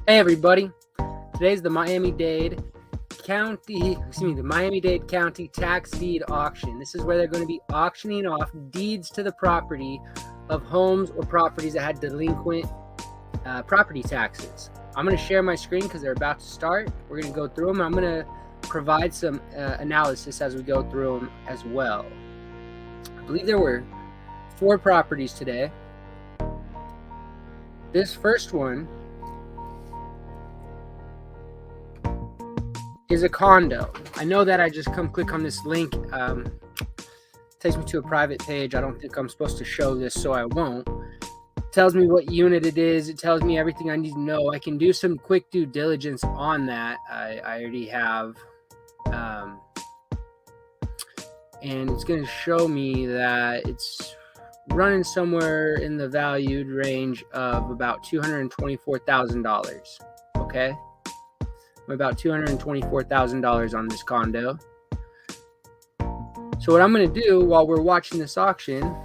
Hey everybody, today's the Miami-Dade County, the Miami-Dade County tax deed auction. This is where they're going to be auctioning off deeds to the property of homes or properties that had delinquent property taxes. I'm going to share my screen because they're about to start. We're going to go through them. I'm going to provide some analysis as we go through them as well. I believe there were 4 properties today. This first one is a condo. I know that I just click on this link. Takes me to a private page. I don't think I'm supposed to show this, so I won't. It tells me what unit it is. It tells me everything I need to know. I can do some quick due diligence on that. I already have. And it's going to show me that it's running somewhere in the valued range of about $224,000. Okay? About $224,000 on this condo. So what I'm going to do while we're watching this auction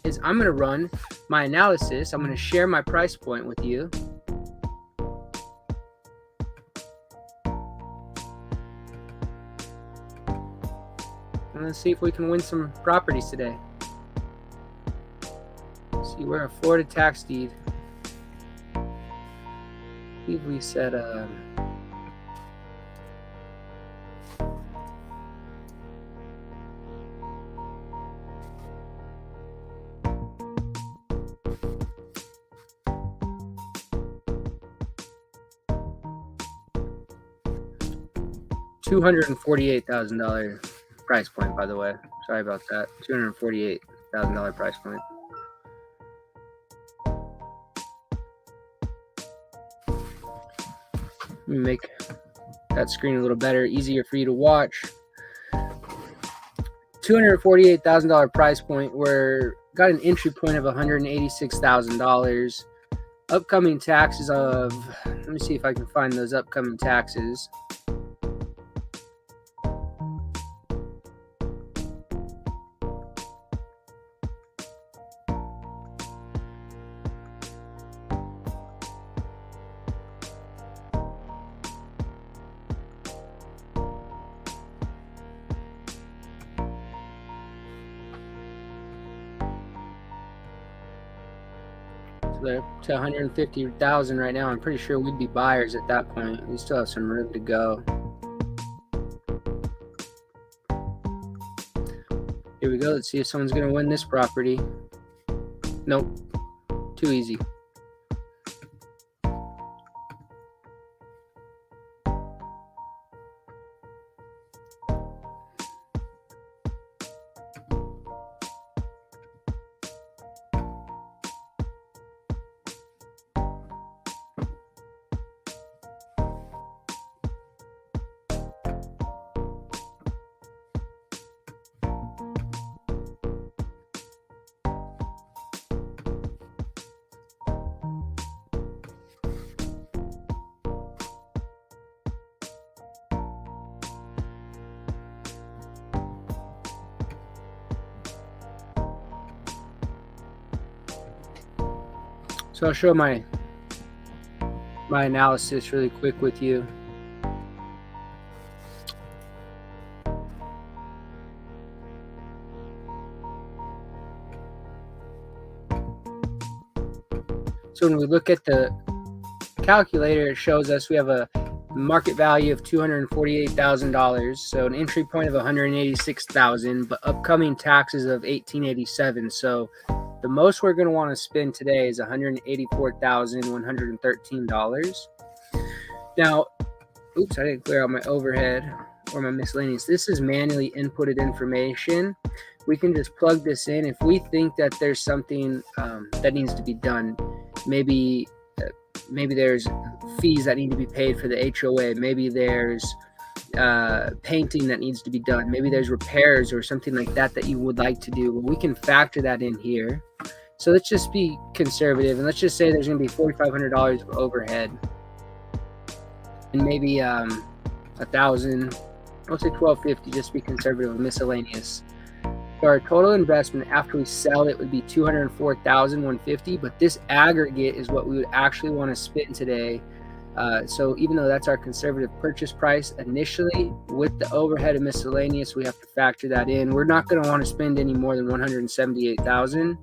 is I'm going to run my analysis. I'm going to share my price point with you. And let's see if we can win some properties today. Let's see, we're a Florida tax deed. I believe we said $248,000 price point, by the way. Sorry about that. $248,000 price point. Let me make that screen a little better, easier for you to watch. $248,000 price point. We're got an entry point of $186,000. Upcoming taxes of, let me see if I can find those upcoming taxes. They're to $150,000 right now. I'm pretty sure we'd be buyers at that point. We still have some room to go. Here we go. Let's see if someone's going to win this property. Nope. Too easy. So I'll show my analysis really quick with you. So when we look at the calculator, it shows us we have a market value of $248,000. So an entry point of $186,000, but upcoming taxes of $1,887. So the most we're going to want to spend today is $184,113. Now, oops, I didn't clear out my overhead or my miscellaneous. This is manually inputted information. We can just plug this in. If we think that there's something that needs to be done, maybe there's fees that need to be paid for the HOA. Maybe there's painting that needs to be done. Maybe there's repairs or something like that that you would like to do. Well, we can factor that in here. So let's just be conservative, and let's just say there's going to be $4,500 of overhead, and maybe $1,000. I'll say $1,250 just to be conservative of miscellaneous. So our total investment after we sell it would be $204,150, but this aggregate is what we would actually want to spend today So even though that's our conservative purchase price initially, with the overhead and miscellaneous, we have to factor that in. We're not going to want to spend any more than $178,000.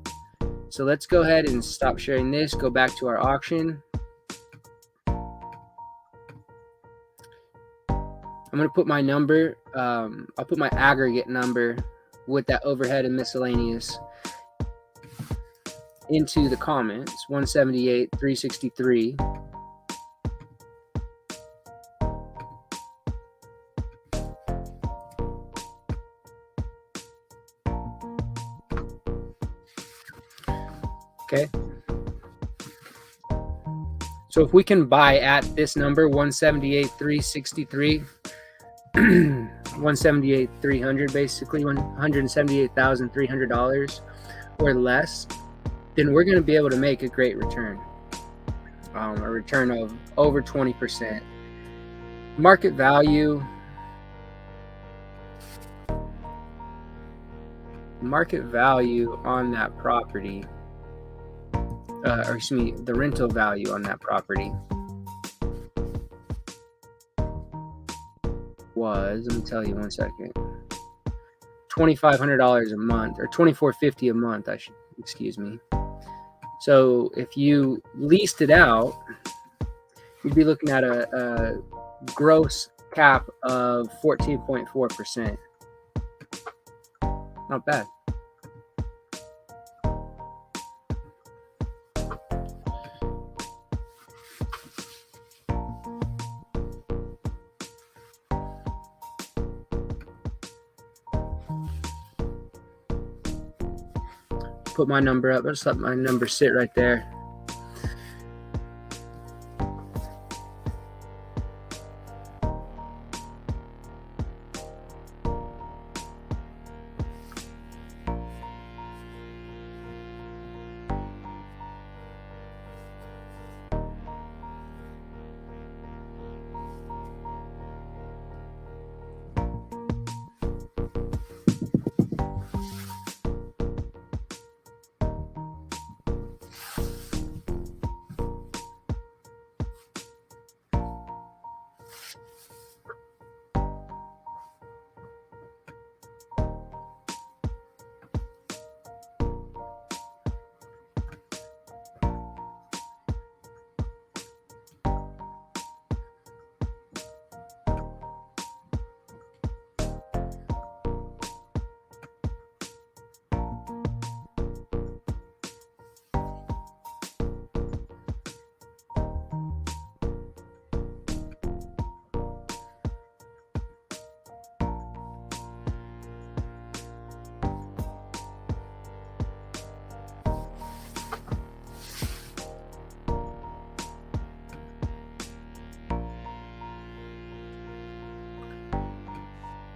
So let's go ahead and stop sharing this, go back to our auction. I'm going to put my number, I'll put my aggregate number with that overhead and miscellaneous into the comments, 178,363. Okay. So if we can buy at this number, 178,363, 178,300, basically $178,300 or less, then we're going to be able to make a great return, a return of over 20%. Market value on that property, or excuse me, the rental value on that property was, let me tell you one second, $2,500 a month, or $2,450 a month, excuse me. So if you leased it out, you'd be looking at a gross cap of 14.4%. Not bad. Put my number up. I'll just let my number sit right there.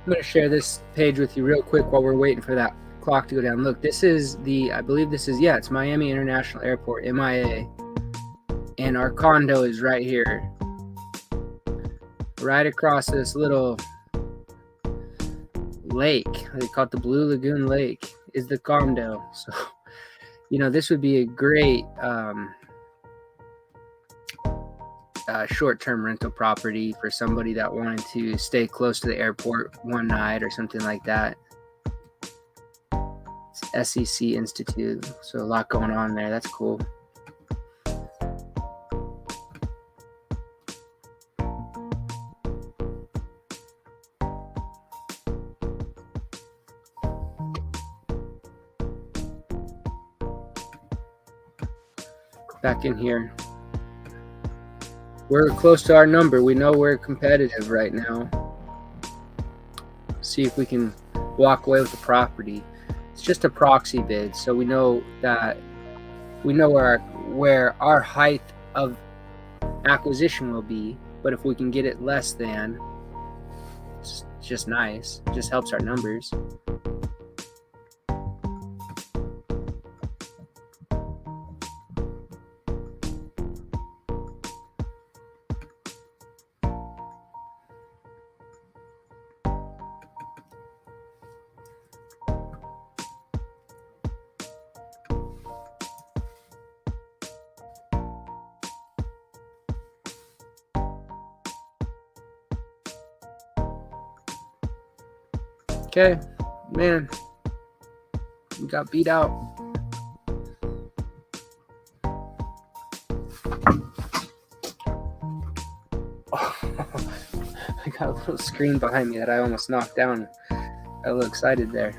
I'm going to share this page with you real quick while we're waiting for that clock to go down. Look, this is I believe this is, it's Miami International Airport, MIA. And our condo is right here. Right across this little lake. They call it the Blue Lagoon Lake is the condo. So, this would be a great short-term rental property for somebody that wanted to stay close to the airport one night or something like that. It's SEC Institute, so a lot going on there. That's cool. Back in here. We're close to our number. We know we're competitive right now. See if we can walk away with the property. It's just a proxy bid, so we know where our height of acquisition will be. But if we can get it less than, it's just nice. It just helps our numbers. Okay, man, we got beat out. I got a little screen behind me that I almost knocked down. I got a little excited there.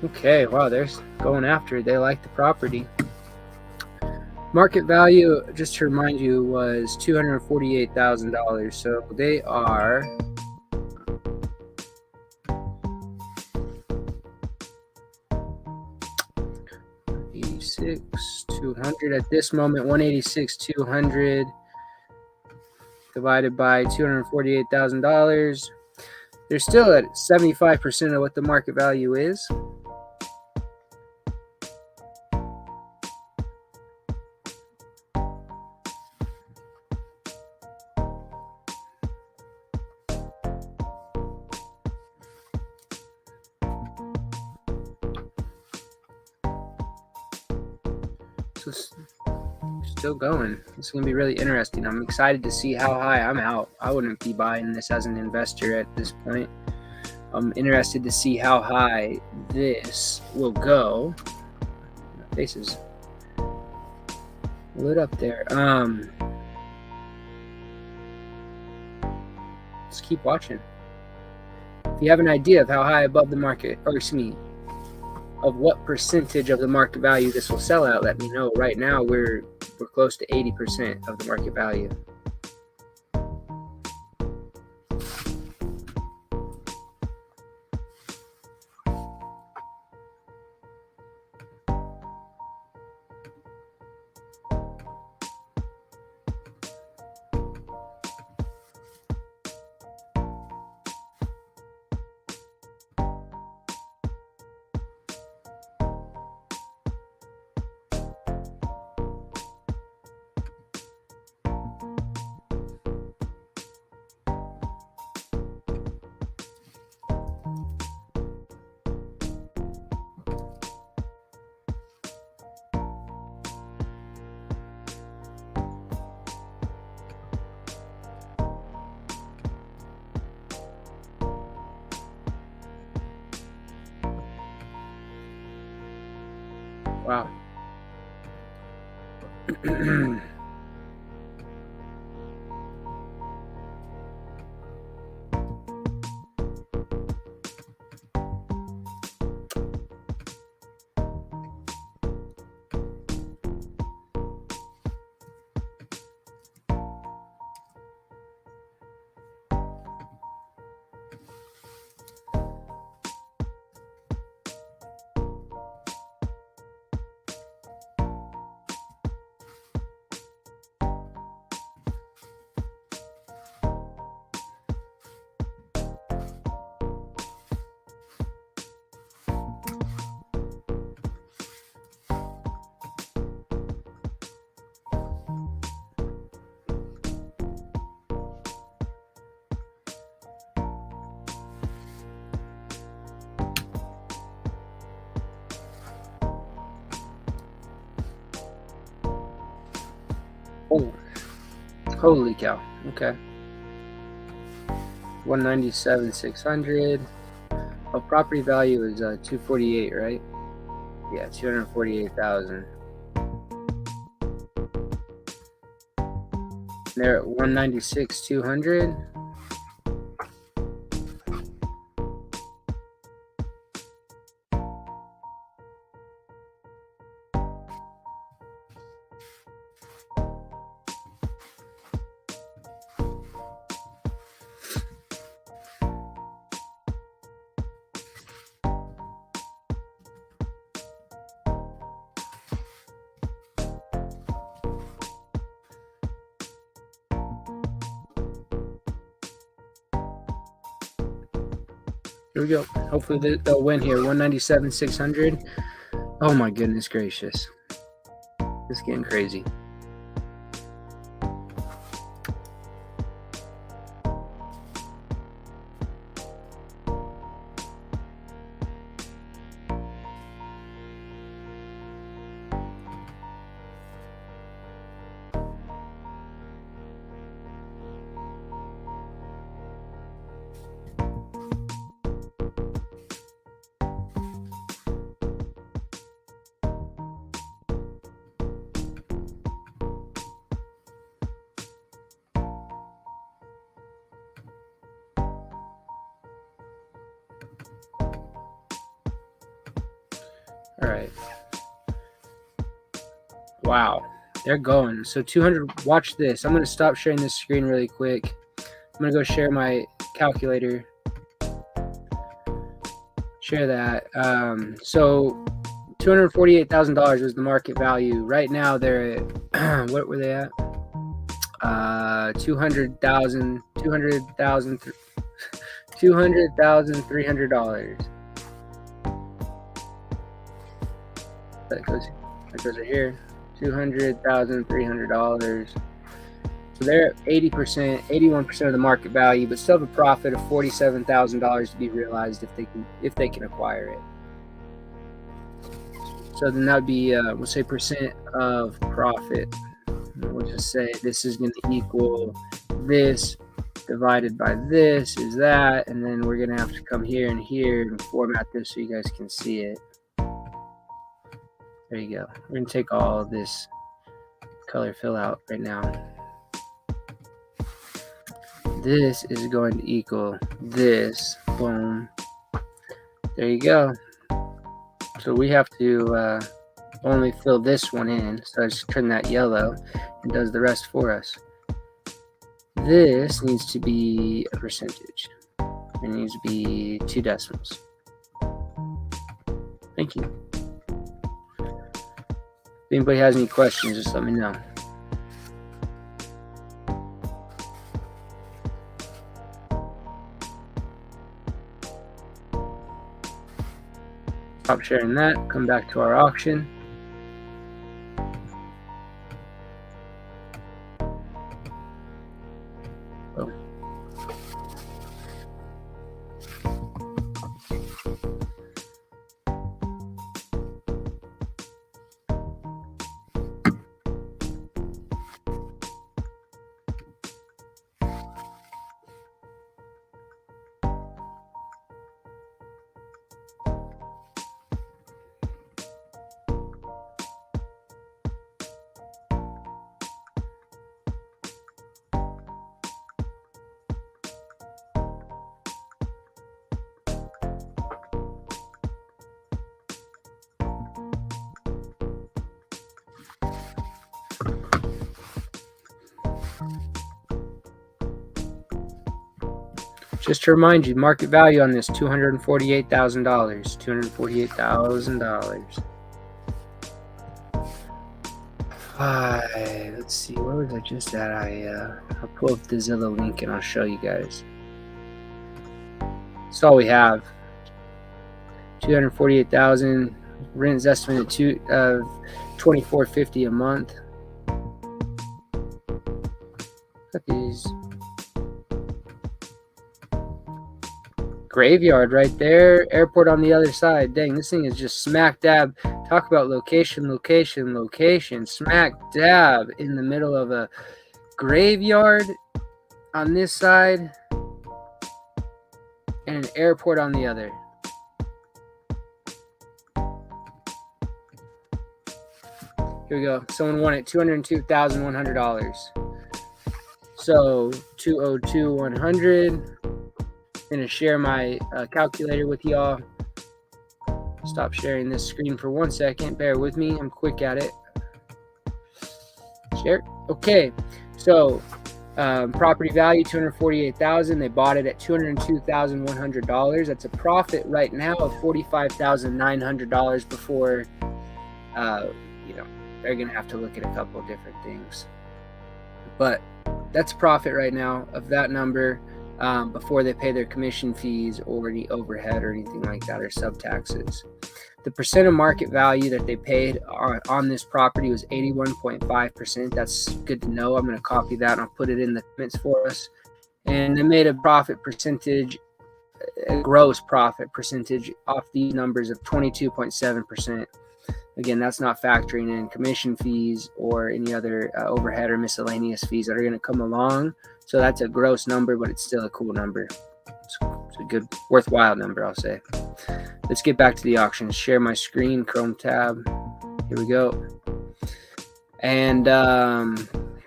Okay, wow, they're going after it. They like the property. Market value, just to remind you, was $248,000. So they are $200 at this moment. 186,200 divided by $248,000. They're still at 75% of what the market value is. So still going. It's going to be really interesting. I'm excited to see how high. I'm out. I wouldn't be buying this as an investor at this point. I'm interested to see how high this will go. My face is lit up there. Let's keep watching. If you have an idea of how high above the market, or excuse me, of what percentage of the market value this will sell at, let me know. Right now, we're close to 80% of the market value. Wow. Oh, holy cow. Okay. 197,600. Oh, property value is 248, right? Yeah, 248,000. They're at 196,200. Here we go. Hopefully they'll win here. 197,600. Oh my goodness gracious. It's getting crazy. All right. Wow. They're going. So 200. Watch this. I'm going to stop sharing this screen really quick. I'm going to go share my calculator. Share that. So $248,000 was the market value. Right now they're at, what were they at? 200,000, $200,300. That goes right here. $200,300. So they're at 80%, 81% of the market value, but still have a profit of $47,000 to be realized if they can acquire it. So then that would be we'll say percent of profit. We'll just say this is going to equal this divided by this is that, and then we're going to have to come here and format this so you guys can see it. There you go. We're going to take all of this color fill out right now. This is going to equal this. Boom. There you go. So we have to only fill this one in. So I just turn that yellow and does the rest for us. This needs to be a percentage. It needs to be 2 decimals. Thank you. If anybody has any questions, just let me know. Stop sharing that. Come back to our auction. Boom. Just to remind you, market value on this $248,000. $248,000. Let's see, where was I just at? I'll pull up the Zillow link and I'll show you guys. That's all we have. $248,000. Rent is estimated of $24.50 a month. Look at these. Graveyard right there, airport on the other side. Dang, this thing is just smack dab. Talk about location. Smack dab in the middle of a graveyard on this side. and an airport on the other. Here we go. Someone won it $202,100. So 202,100. I'm gonna share my calculator with y'all. Stop sharing this screen for 1 second. Bear with me. I'm quick at it. Share. Okay. So property value $248,000. They bought it at $202,100. That's a profit right now of $45,900 before they're gonna have to look at a couple of different things. But that's profit right now of that number before they pay their commission fees or any overhead or anything like that, or sub taxes. The percent of market value that they paid on this property was 81.5%. That's good to know. I'm going to copy that and I'll put it in the comments for us. And they made a profit percentage, a gross profit percentage off these numbers of 22.7%. Again, that's not factoring in commission fees or any other overhead or miscellaneous fees that are going to come along. So that's a gross number, but it's still a cool number. It's a good, worthwhile number, I'll say. Let's get back to the auction. Share my screen, Chrome tab. Here we go. And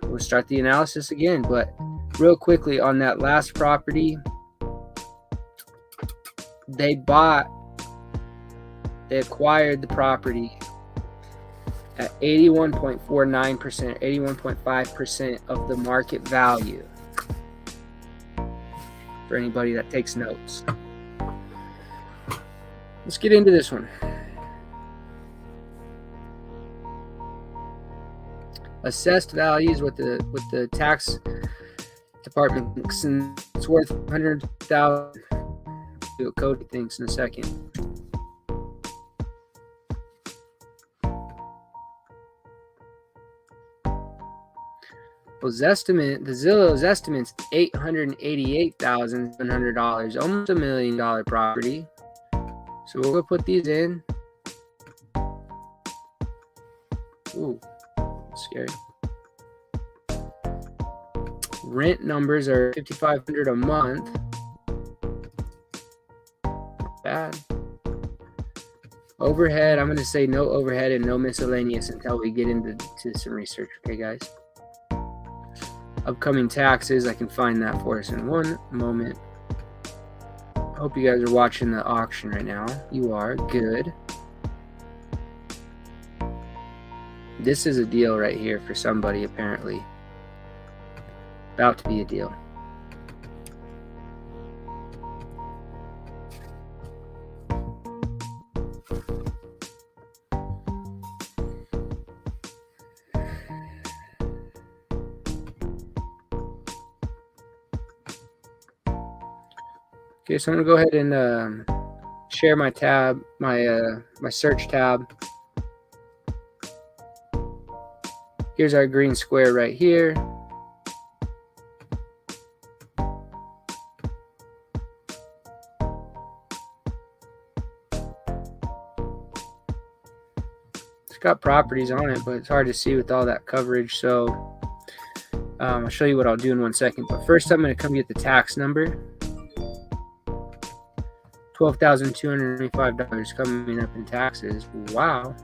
we'll start the analysis again. But real quickly on that last property, they acquired the property at 81.49%, 81.5% of the market value. For anybody that takes notes. Let's get into this one. Assessed values with the tax department. It's worth $100,000. Do what Cody thinks in a second. The Zillow's estimate's $888,700, almost $1 million property. So we'll go put these in. Ooh, scary. Rent numbers are $5,500 a month. Not bad. Overhead, I'm going to say no overhead and no miscellaneous until we get into some research. Okay, guys. Upcoming taxes, I can find that for us in one moment. I hope you guys are watching the auction right now. You are. Good. This is a deal right here for somebody, apparently. About to be a deal. Okay, so I'm gonna go ahead and share my tab, my search tab. Here's our green square right here. It's got properties on it, but it's hard to see with all that coverage. So I'll show you what I'll do in 1 second. But first, I'm gonna come get the tax number. $12,225 coming up in taxes. Wow.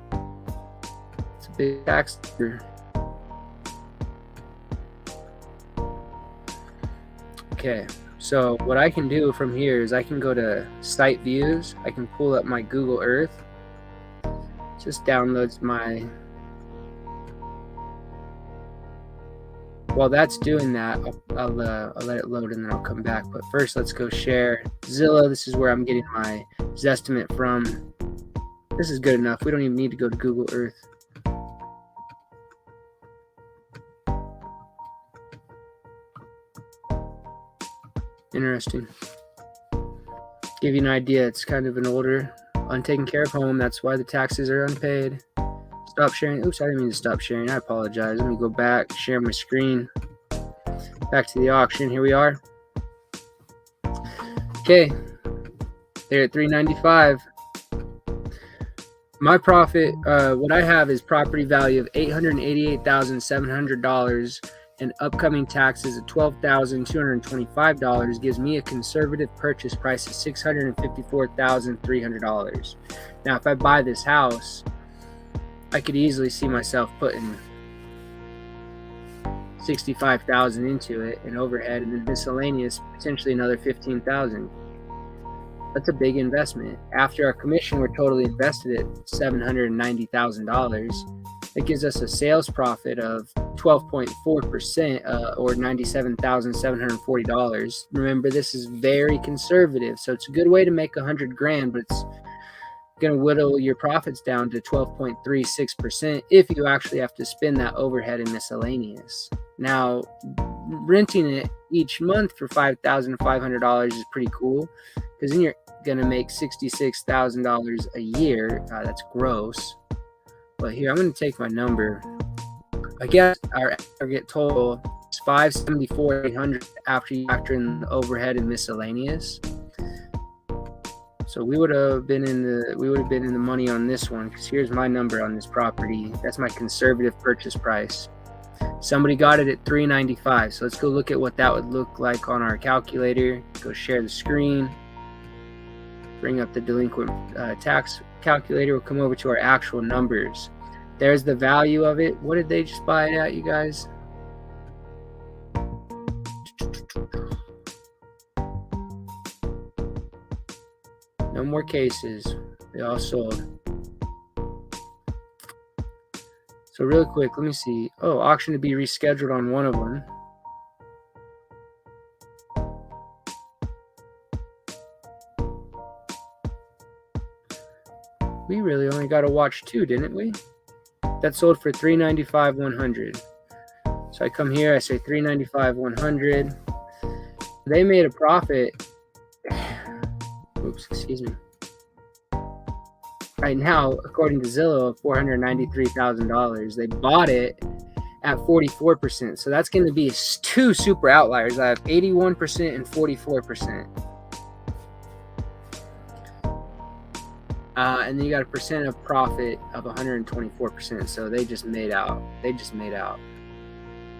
It's a big tax. Okay, so what I can do from here is I can go to site views. I can pull up my Google Earth. Just downloads my... While that's doing that, I'll let it load and then I'll come back. But first, let's go share Zillow. This is where I'm getting my Zestimate from. This is good enough. We don't even need to go to Google Earth. Interesting. Give you an idea. It's kind of an older, untaken care of home. That's why the taxes are unpaid. Stop sharing. Oops, I didn't mean to stop sharing. I apologize. Let me go back, share my screen. Back to the auction. Here we are. Okay. They're at $395. My profit, what I have is property value of $888,700. and upcoming taxes of $12,225 gives me a conservative purchase price of $654,300. Now, if I buy this house, I could easily see myself putting $65,000 into it in overhead, and then miscellaneous potentially another $15,000. That's a big investment. After our commission, we're totally invested at $790,000. It gives us a sales profit of 12.4%, or $97,740. Remember, this is very conservative, so it's a good way to make $100,000, but it's going to whittle your profits down to 12.36% if you actually have to spend that overhead and miscellaneous. Now, renting it each month for $5,500 is pretty cool, because then you're going to make $66,000 a year. That's gross. But here, I'm going to take my number. I guess our aggregate total is $574,800 after you factor in the overhead and miscellaneous. So we would have been in the money on this one, because here's my number on this property. That's my conservative purchase price. Somebody got it at $395. So let's go look at what that would look like on our calculator. Go share the screen. Bring up the delinquent tax calculator. We'll come over to our actual numbers. There's the value of it. What did they just buy it at, you guys? No more cases. They all sold. So real quick, let me see. Oh, auction to be rescheduled on one of them. We really only got to watch two, didn't we? That sold for $395,100. So I come here, I say $395,100. They made a profit. Oops, excuse me. Right now, according to Zillow, of $493,000. They bought it at 44%. So that's going to be two super outliers. I have 81% and 44%. And then you got a percent of profit of 124%. So they just made out.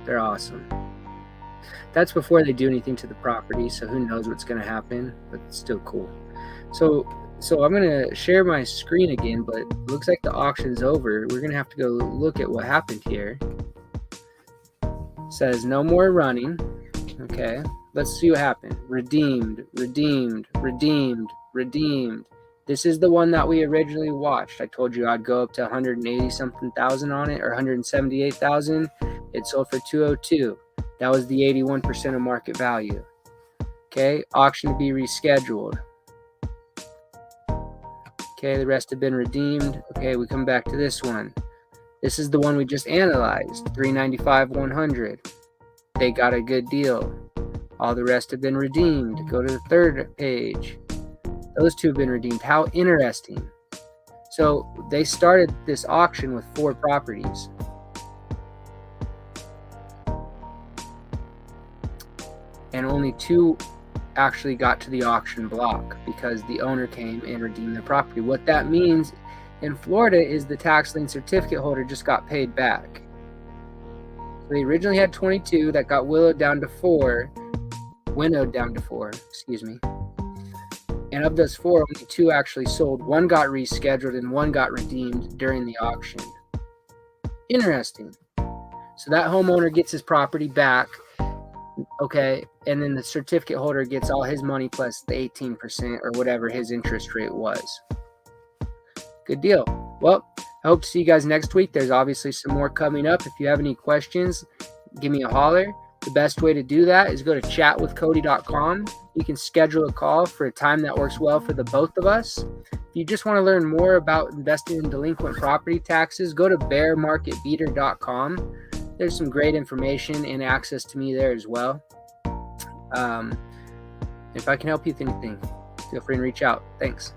They're awesome. That's before they do anything to the property, so who knows what's going to happen, but it's still cool. So I'm going to share my screen again, but it looks like the auction's over. We're going to have to go look at what happened here. It says no more running. Okay, let's see what happened. Redeemed. This is the one that we originally watched. I told you I'd go up to 180 something thousand on it, or 178,000. It sold for 202. That was the 81% of market value. Okay, auction to be rescheduled. Okay, the rest have been redeemed. Okay, we come back to this one. This is the one we just analyzed, $395,100. They got a good deal. All the rest have been redeemed. Go to the third page. Those two have been redeemed. How interesting. So they started this auction with 4 properties. And only 2 actually got to the auction block because the owner came and redeemed the property. What that means in Florida is the tax lien certificate holder just got paid back. So they originally had 22 that got winnowed down to 4, excuse me. And of those 4, only 2 actually sold. 1 got rescheduled and 1 got redeemed during the auction. Interesting. So that homeowner gets his property back. Okay, and then the certificate holder gets all his money plus the 18% or whatever his interest rate was. Good deal. Well, I hope to see you guys next week. There's obviously some more coming up. If you have any questions, give me a holler. The best way to do that is go to chatwithcody.com. You can schedule a call for a time that works well for the both of us. If you just want to learn more about investing in delinquent property taxes, go to bearmarketbeater.com. There's some great information and access to me there as well. If I can help you with anything, feel free to reach out. Thanks.